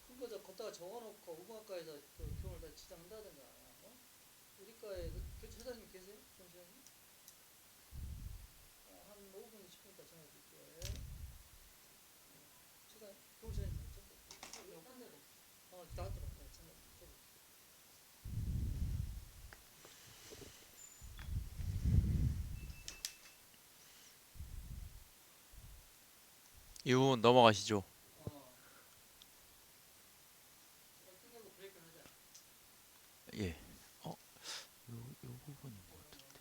Speaker 2: 큰 거 걷다가 적어놓고 의공학과에서 교훈을 다 지정한다든가. 우리과에 교수사님 계세요? 교수사님? 한 5분 10분 있다 전화 드릴게요. 교수사님 끝내고. 나왔더라. 전화 드릴게요.
Speaker 1: 이 부분 넘어가시죠.
Speaker 2: 끝내고 브레이크 하자.
Speaker 1: 예. 요 부분인 것 같은데.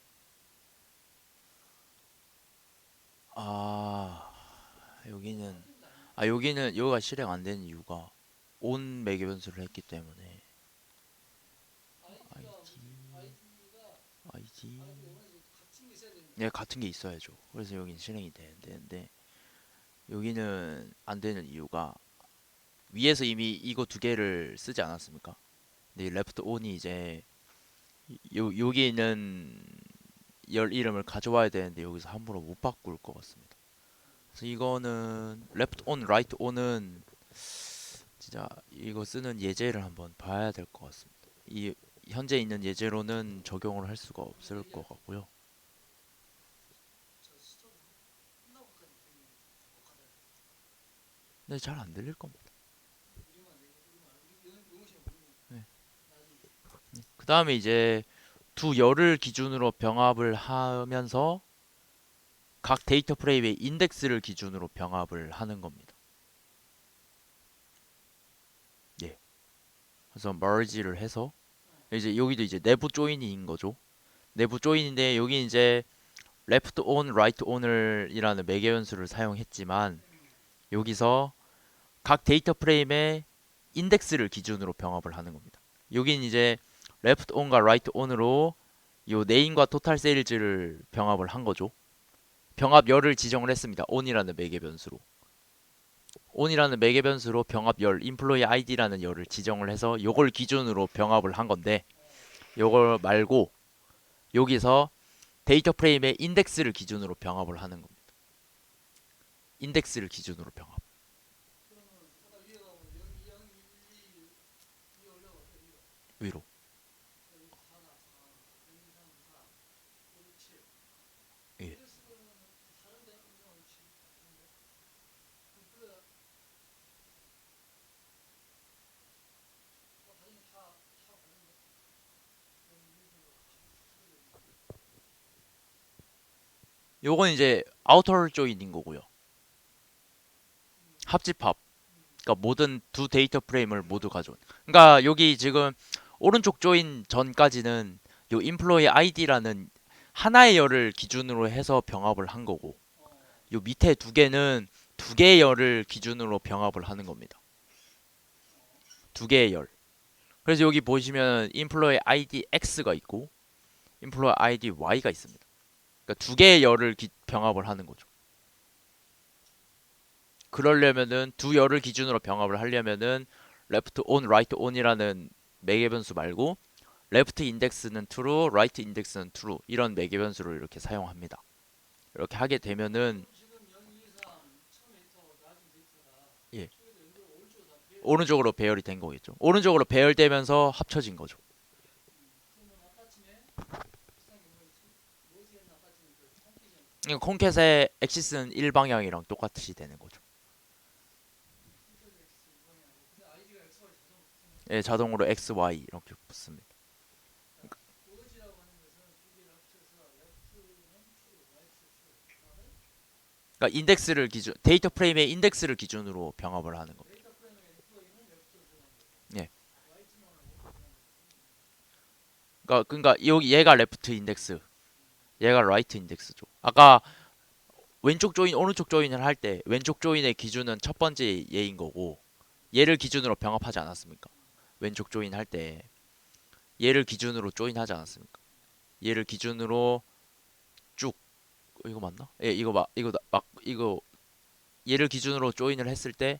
Speaker 1: 여기가 실행 안 되는 이유가 온 매개 변수를 했기 때문에 ID 예, 같은 게 있어야죠. 그래서 여긴 실행이 되는데 여기는 안 되는 이유가 위에서 이미 이거 두 개를 쓰지 않았습니까? 근데 레프트 온이 이제 여기 있는 열 이름을 가져와야 되는데 여기서 함부로 못 바꿀 것 같습니다. 그래서 이거는 레프트 온, 라이트 온은 진짜 이거 쓰는 예제를 한번 봐야 될 것 같습니다. 이 현재 있는 예제로는 적용을 할 수가 없을 것 같고요. 근데 잘 안 들릴 겁니다. 네. 그 다음에 이제 두 열을 기준으로 병합을 하면서 각 데이터 프레임의 인덱스를 기준으로 병합을 하는 겁니다. 예. 그래서 merge를 해서 이제 여기도 이제 내부 조인인 거죠. 내부 조인인데 여기 이제 left on, right on을 이라는 매개 변수를 사용했지만 여기서 각 데이터 프레임의 인덱스를 기준으로 병합을 하는 겁니다. 여긴 이제 left on과 right on으로 요 네임과 토탈 세일즈를 병합을 한 거죠. 병합 열을 지정을 했습니다. on이라는 매개 변수로. on이라는 매개 변수로 병합 열, employee id라는 열을 지정을 해서 요걸 기준으로 병합을 한 건데, 요걸 말고 여기서 데이터 프레임의 인덱스를 기준으로 병합을 하는 겁니다. 인덱스를 기준으로 병합.
Speaker 2: 그러면 아까 위에 가면 0, 2, 0, 1, 2, 2 올려가세요. 위로.
Speaker 1: 위로.
Speaker 2: 여기 4다. 4, 0, 2, 3, 4, 5, 6, 7.
Speaker 1: 예.
Speaker 2: 인덱스 그러면 다른데? 1, 2, 3, 5, 6, 7. 다른데? 그럼 불러야 다른 다 다른데? 0, 2, 3, 5, 7.
Speaker 1: 요건 이제 아우터 조인인 거고요. 합집합. 그러니까 모든 두 데이터 프레임을 모두 가져온. 그러니까 여기 지금 오른쪽 조인 전까지는 요 employee id라는 하나의 열을 기준으로 해서 병합을 한 거고, 요 밑에 두 개는 두 개의 열을 기준으로 병합을 하는 겁니다. 두 개의 열. 그래서 여기 보시면 employee id x가 있고 employee id y가 있습니다. 그러니까 두 개의 열을 병합을 하는 거죠. 그러려면은 두 열을 기준으로 병합을 하려면은 left on, right on이라는 매개 변수 말고 left index는 true, right index는 true 이런 매개 변수를 이렇게 사용합니다. 이렇게 하게 되면은
Speaker 2: 지금 0, 2, 3 처음 데이터 나중 데이터가
Speaker 1: 예,
Speaker 2: 쪽에서 연결 오른쪽으로 다 배열.
Speaker 1: 오른쪽으로 배열이 된 거겠죠. 오른쪽으로 배열되면서 합쳐진 거죠.
Speaker 2: 그러면 아까쯤에 비슷한 게 뭐였나 아까쯤에 그 콩키전
Speaker 1: 그러니까 콘캣의 엑시스는 일방향이랑 똑같이 되는 거죠.
Speaker 2: 콩키전 X 이방향하고 근데 아이디가 XY 자동으로 붙는
Speaker 1: 예, 자동으로 x, y 이렇게 붙습니다.
Speaker 2: 오로지라고 하는 것은 두 개를 합쳐서 레프트는 true, right true. 그다음에
Speaker 1: 그러니까 인덱스를 기준, 데이터 프레임의 인덱스를 기준으로 병합을 하는 겁니다.
Speaker 2: 데이터 프레임의 인플로이는 레프트로 들어가는 거고.
Speaker 1: 예.
Speaker 2: right만 하고
Speaker 1: 그러니까 여기 얘가 레프트 인덱스, 얘가 라이트 인덱스죠. 아까 왼쪽 조인, 오른쪽 조인을 할 때 왼쪽 조인의 기준은 첫 번째 얘인 거고 얘를 기준으로 병합하지 않았습니까? 왼쪽 조인 할 때 얘를 기준으로 조인하지 않았습니까? 얘를 기준으로 쭉 이거 맞나? 예, 이거 얘를 기준으로 조인을 했을 때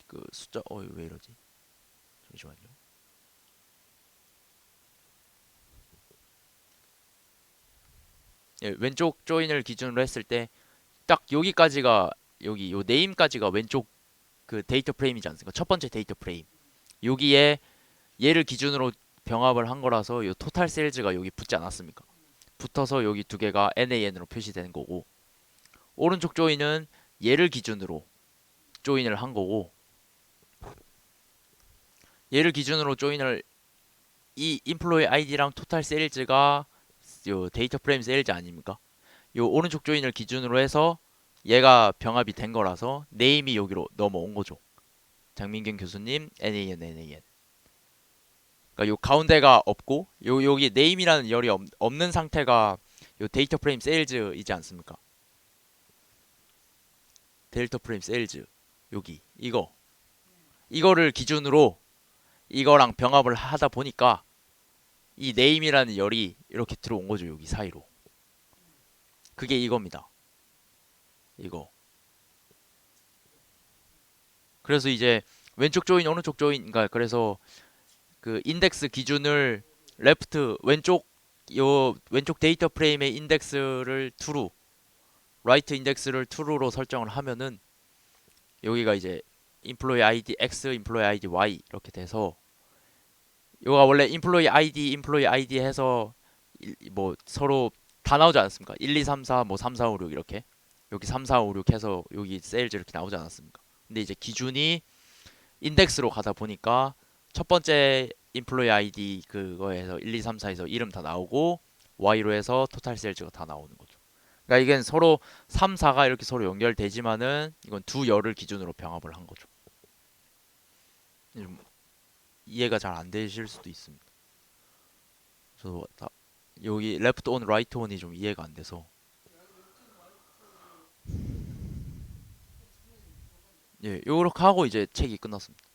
Speaker 1: 그 숫자 왜 이러지? 잠시만요. 예, 왼쪽 조인을 기준으로 했을 때 딱 여기까지가 여기 요 네임까지가 왼쪽 그 데이터 프레임이지 않습니까? 첫 번째 데이터 프레임. 여기에 얘를 기준으로 병합을 한 거라서 요 토탈 세일즈가 여기 붙지 않았습니까? 붙어서 여기 두 개가 NAN으로 표시되는 거고 오른쪽 조인은 얘를 기준으로 조인을 한 거고 얘를 기준으로 조인을 이 인플로이 아이디랑 토탈 세일즈가 요 데이터 프레임 세일즈 아닙니까? 요 오른쪽 조인을 기준으로 해서 얘가 병합이 된 거라서 네임이 여기로 넘어온 거죠. 장민경 교수님 NAN. 그러니까 요 가운데가 없고 여기 네임이라는 열이 없는 상태가 요 데이터 프레임 세일즈이지 않습니까? 데이터 프레임 세일즈 여기 이거를 기준으로 이거랑 병합을 하다 보니까 이 네임이라는 열이 이렇게 들어온 거죠. 여기 사이로. 그게 이겁니다. 이거. 그래서 이제 왼쪽 조인 오른쪽 조인 그러니까 그래서 그 인덱스 기준을 레프트 왼쪽 데이터 프레임의 인덱스를 true, 라이트 인덱스를 true로 설정을 하면은 여기가 이제 employee id x, employee id y 이렇게 돼서 요가 원래 employee id 해서 뭐 서로 다 나오지 않았습니까? 1, 2, 3, 4, 뭐 3, 4, 5, 6 이렇게 여기 3, 4, 5, 6 해서 여기 세일즈 이렇게 나오지 않았습니까? 근데 이제 기준이 인덱스로 가다 보니까 첫 번째 employee id 그거에서 1, 2, 3, 4에서 이름 다 나오고 y로 해서 토탈 세일즈가 다 나오는 거죠. 그러니까 이건 서로 3, 4가 이렇게 서로 연결되지만은 이건 두 열을 기준으로 병합을 한 거죠. 좀 이해가 잘 안 되실 수도 있습니다. 저도 여기 left on, right on이 좀 이해가 안 돼서 예, 요렇게 하고 이제 책이 끝났습니다.